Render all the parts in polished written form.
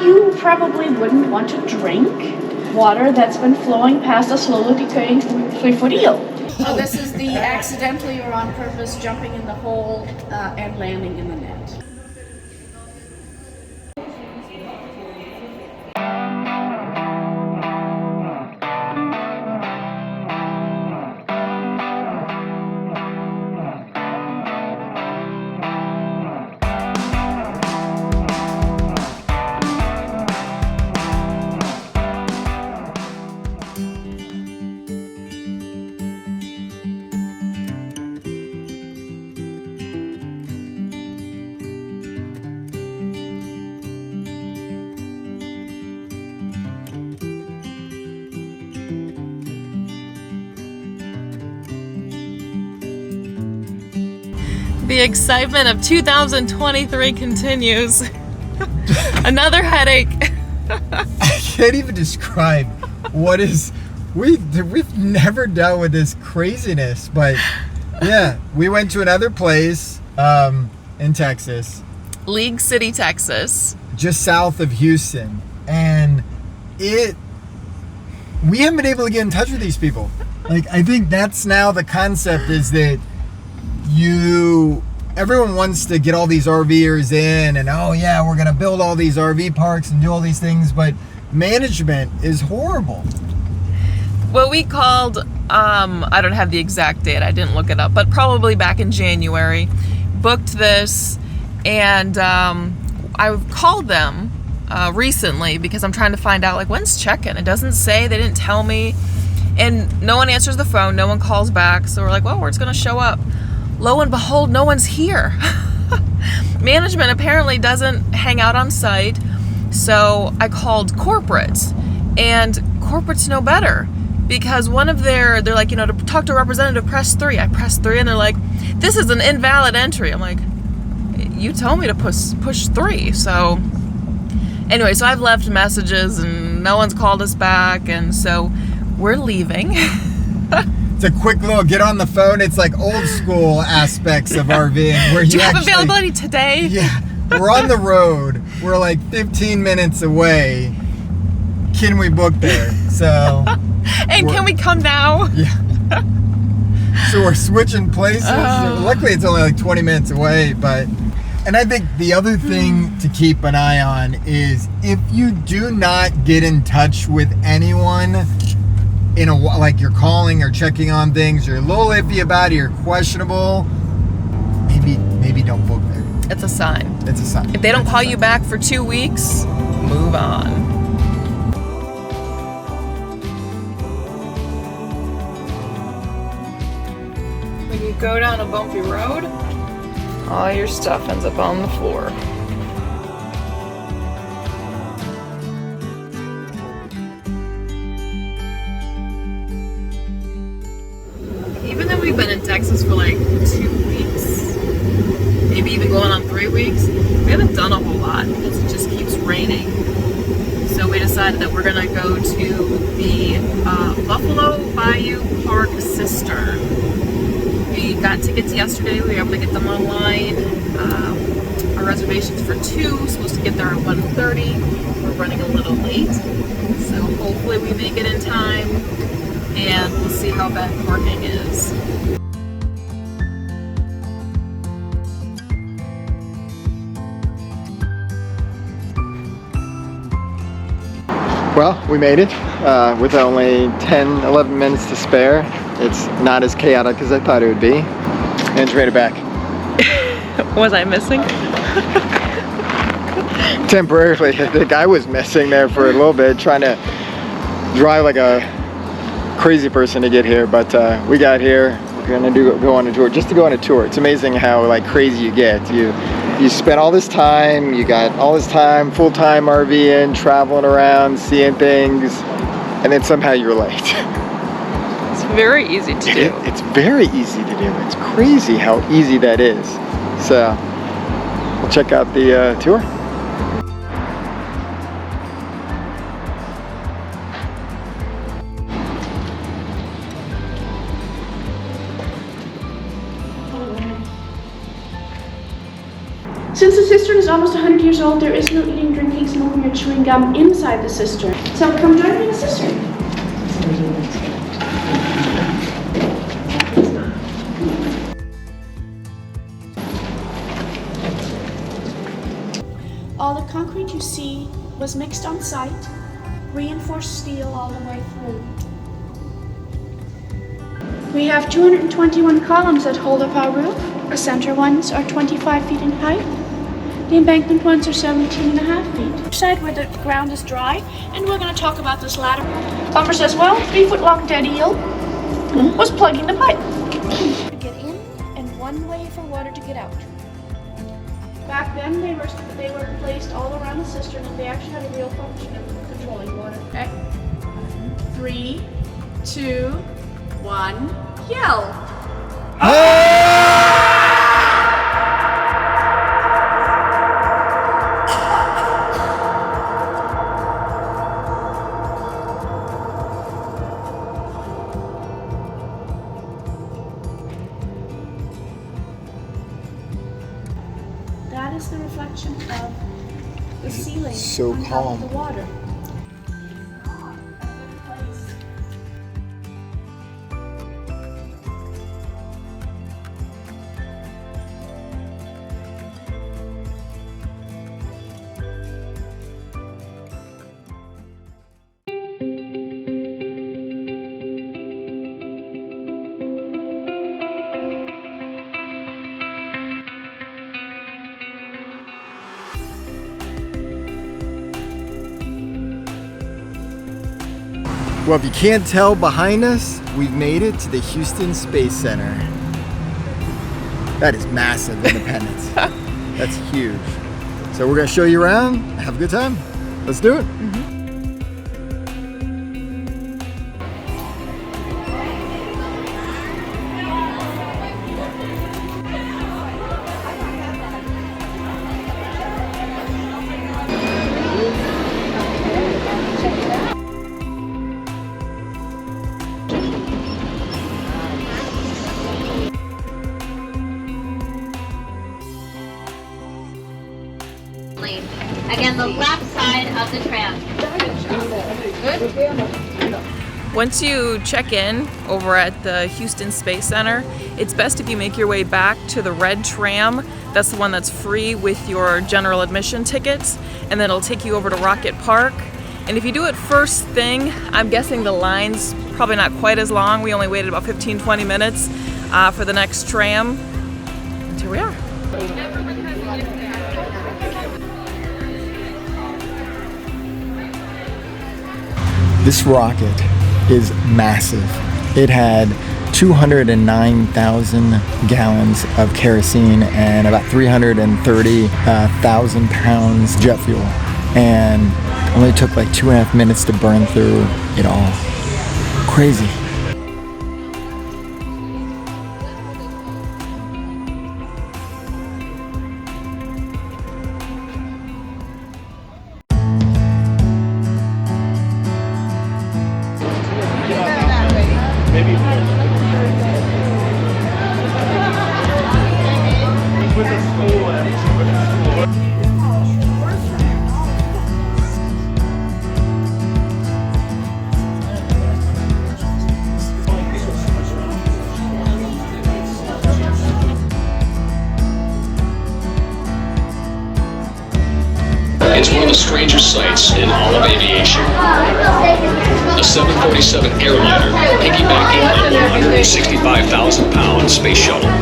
you probably wouldn't want to drink water that's been flowing past a slowly decaying 3-foot eel. So this is the accidentally or on purpose jumping in the hole and landing in the net. The excitement of 2023 continues. Another headache. I can't even describe what is. We've never dealt with this craziness, but yeah, we went to another place in Texas, League City, Texas, just south of Houston, and we haven't been able to get in touch with these people. Like, I think that's now the concept, is that everyone wants to get all these RVers in, and oh yeah, we're gonna build all these RV parks and do all these things, but management is horrible. Well, we called, I don't have the exact date, I didn't look it up, but probably back in January, booked this, and I called them recently because I'm trying to find out, like, when's check-in? It doesn't say, they didn't tell me, and no one answers the phone, no one calls back, so we're like, well, we're just gonna show up. Lo and behold, no one's here. Management apparently doesn't hang out on site, so I called corporate, and corporate's no better, because they're like, to talk to a representative, press 3. I pressed 3, and they're like, this is an invalid entry. I'm like, you told me to push 3. So anyway, so I've left messages, and no one's called us back, and so we're leaving. It's a quick little get on the phone. It's like old school aspects of RVing. Where Do you have availability today? Yeah. We're on the road. We're like 15 minutes away. Can we book there? So. And can we come now? Yeah. So we're switching places. Luckily, it's only like 20 minutes away. And I think the other thing to keep an eye on is, if you do not get in touch with anyone, like you're calling or checking on things, you're a little iffy about it, you're questionable, maybe don't book there. It's a sign. It's a sign. If they don't call you back for 2 weeks, move on. When you go down a bumpy road, all your stuff ends up on the floor. Even though we've been in Texas for like 2 weeks, maybe even going on 3 weeks, we haven't done a whole lot because it just keeps raining. So we decided that we're gonna go to the Buffalo Bayou Park Cistern. We got tickets yesterday. We were able to get them online. Our reservation's for 2, supposed to get there at 1:30. We're running a little late, so hopefully we make it in time, and we'll see how bad parking is. Well, we made it with only 10, 11 minutes to spare. It's not as chaotic as I thought it would be. And it's right back. Was I missing? Temporarily, I think I was missing there for a little bit, trying to drive like a crazy person to get here, but we got here. We're gonna go on a tour, just to go on a tour. It's amazing how like crazy you get. You spend all this time, you got all this time, full-time RVing, traveling around, seeing things, and then somehow you're late. It's very easy to do. It's very easy to do. It's crazy how easy that is. So we'll check out the tour. Since the cistern is almost 100 years old, there is no eating, drinking, smoking, or chewing gum inside the cistern. So come join me in the cistern. All the concrete you see was mixed on site, reinforced steel all the way through. We have 221 columns that hold up our roof. The center ones are 25 feet in height. The embankment ones are 17.5 feet. Side where the ground is dry, and we're going to talk about this ladder. Plumber says, well, 3-foot-long dead eel was plugging the pipe. To get in, and one way for water to get out. Back then, they were placed all around the cistern, and they actually had a real function of controlling water. Okay. 3, 2, 1, yell. That is the reflection of the ceiling so on top calm. of the water. Well, if you can't tell behind us, we've made it to the Houston Space Center. That is massive, Independence. That's huge. So we're gonna show you around, have a good time. Let's do it. Again, the left side of the tram. Good? Once you check in over at the Houston Space Center, it's best if you make your way back to the red tram. That's the one that's free with your general admission tickets, and then it'll take you over to Rocket Park. And if you do it first thing, I'm guessing the line's probably not quite as long. We only waited about 15-20 minutes for the next tram. And here we are. This rocket is massive. It had 209,000 gallons of kerosene and about 330,000 pounds jet fuel, and only took like 2.5 minutes to burn through it all. Crazy. It's one of the stranger sights in all of aviation. A 747 airliner piggybacking on the 165,000-pound space shuttle.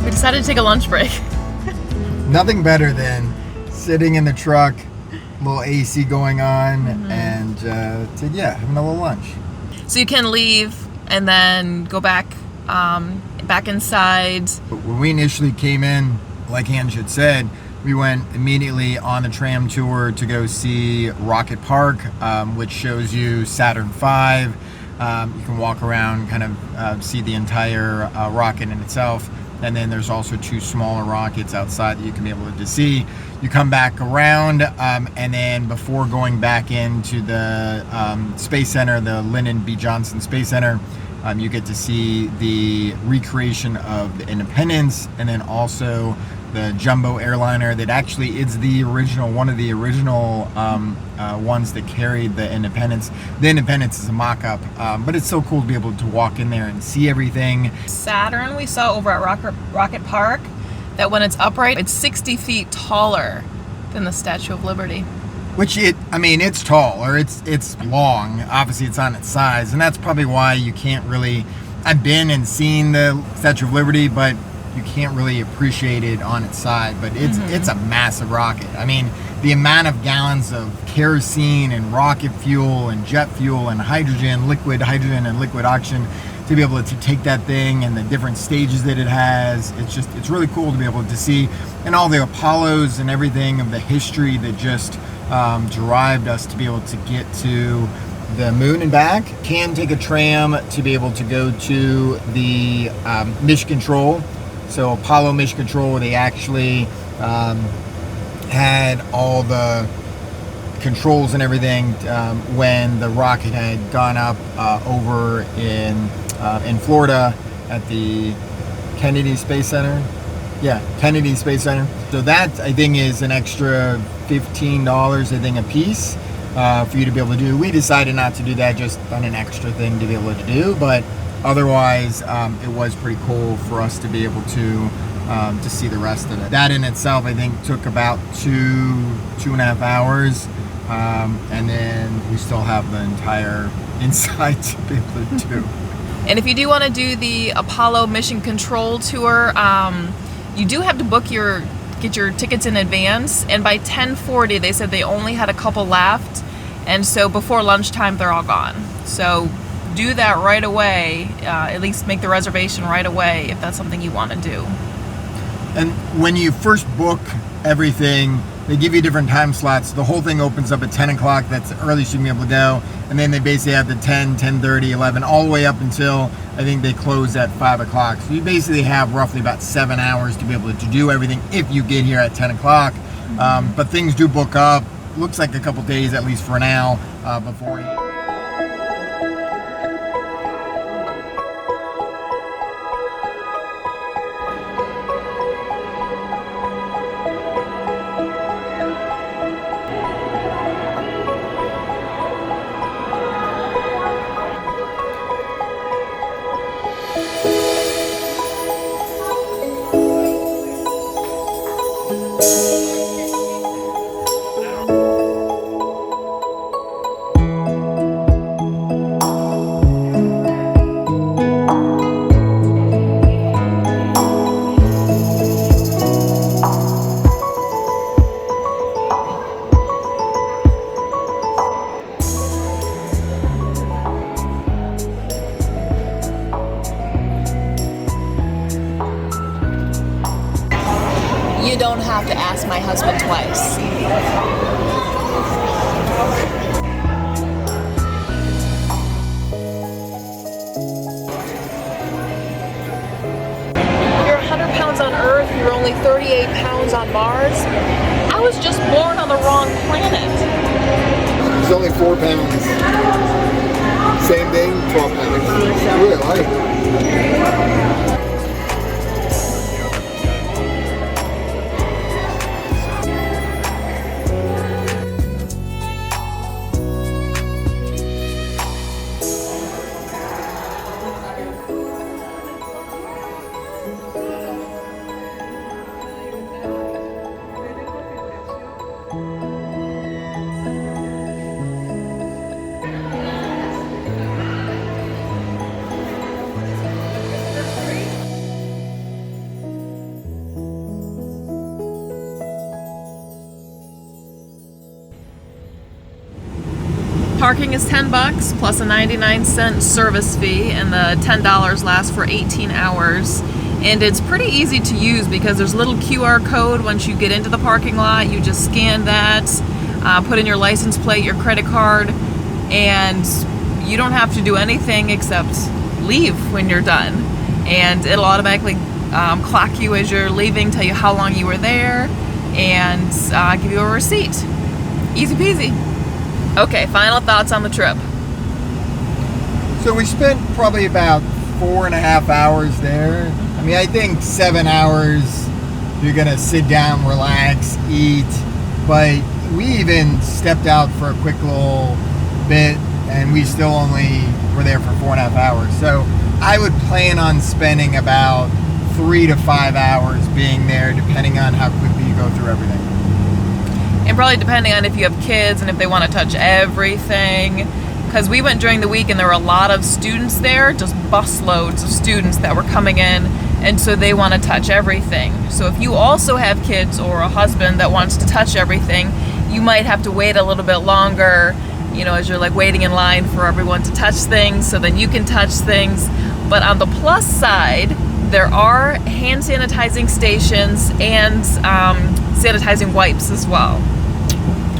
Decided to take a lunch break. Nothing better than sitting in the truck, little AC going on, and having a little lunch. So you can leave and then go back back inside. But when we initially came in, like Ange had said, we went immediately on the tram tour to go see Rocket Park, which shows you Saturn V. You can walk around, kind of see the entire rocket in itself. And then there's also 2 smaller rockets outside that you can be able to see. You come back around, and then before going back into the Space Center, the Lyndon B. Johnson Space Center, you get to see the recreation of the Independence, and then also the jumbo airliner that actually is the original, one of the original ones that carried the Independence. The Independence is a mock-up, but it's so cool to be able to walk in there and see everything. Saturn we saw over at Rocket Park, that when it's upright, it's 60 feet taller than the Statue of Liberty. Which it's tall, or it's long. Obviously, it's on its size, and that's probably why you can't really. I've been and seen the Statue of Liberty, but you can't really appreciate it on its side. But it's a massive rocket. I mean, the amount of gallons of kerosene and rocket fuel and jet fuel and liquid hydrogen and liquid oxygen to be able to take that thing and the different stages that it has. It's really cool to be able to see, and all the Apollos and everything of the history that just derived us to be able to get to the moon and back. Can take a tram to be able to go to the mission control. So Apollo mission control, they actually had all the controls and everything when the rocket had gone up over in Florida at the Kennedy Space Center. Yeah, Kennedy Space Center. So that, I think, is an extra $15, I think, a piece for you to be able to do. We decided not to do that, just on an extra thing to be able to do. But otherwise, it was pretty cool for us to be able to see the rest of it. That in itself, I think, took about 2.5 hours. And then we still have the entire inside to be able to do. And if you do want to do the Apollo Mission Control Tour, you do have to get your tickets in advance. And by 10:40, they said they only had a couple left. And so before lunchtime, they're all gone. So do that right away. At least make the reservation right away if that's something you want to do. And when you first book everything, they give you different time slots. The whole thing opens up at 10 o'clock. That's the earliest you can be able to go. And then they basically have the 10, 10:30, 11, all the way up until I think they close at 5 o'clock. So you basically have roughly about 7 hours to be able to do everything if you get here at 10 o'clock. But things do book up. Looks like a couple days, at least for now, before you. You don't have to ask my husband twice. You're 100 pounds on Earth, you're only 38 pounds on Mars. I was just born on the wrong planet. It's only 4 pounds. Same thing, 12 pounds. Really light. Parking is $10 plus a 99-cent service fee, and the $10 lasts for 18 hours. And it's pretty easy to use because there's a little QR code once you get into the parking lot. You just scan that, put in your license plate, your credit card, and you don't have to do anything except leave when you're done. And it'll automatically clock you as you're leaving, tell you how long you were there, and give you a receipt. Easy peasy. Okay, final thoughts on the trip. So we spent probably about 4.5 hours there. I mean, I think 7 hours, you're gonna sit down, relax, eat. But we even stepped out for a quick little bit, and we still only were there for 4.5 hours. So I would plan on spending about 3 to 5 hours being there, depending on how quickly you go through everything. And probably depending on if you have kids and if they want to touch everything. Because we went during the week and there were a lot of students there, just busloads of students that were coming in, and so they want to touch everything. So if you also have kids or a husband that wants to touch everything, you might have to wait a little bit longer, you know, as you're like waiting in line for everyone to touch things, so then you can touch things. But on the plus side, there are hand sanitizing stations and sanitizing wipes as well.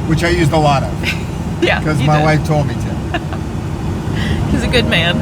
Which I used a lot of. Yeah, Because you my did. wife told me to. He's a good man.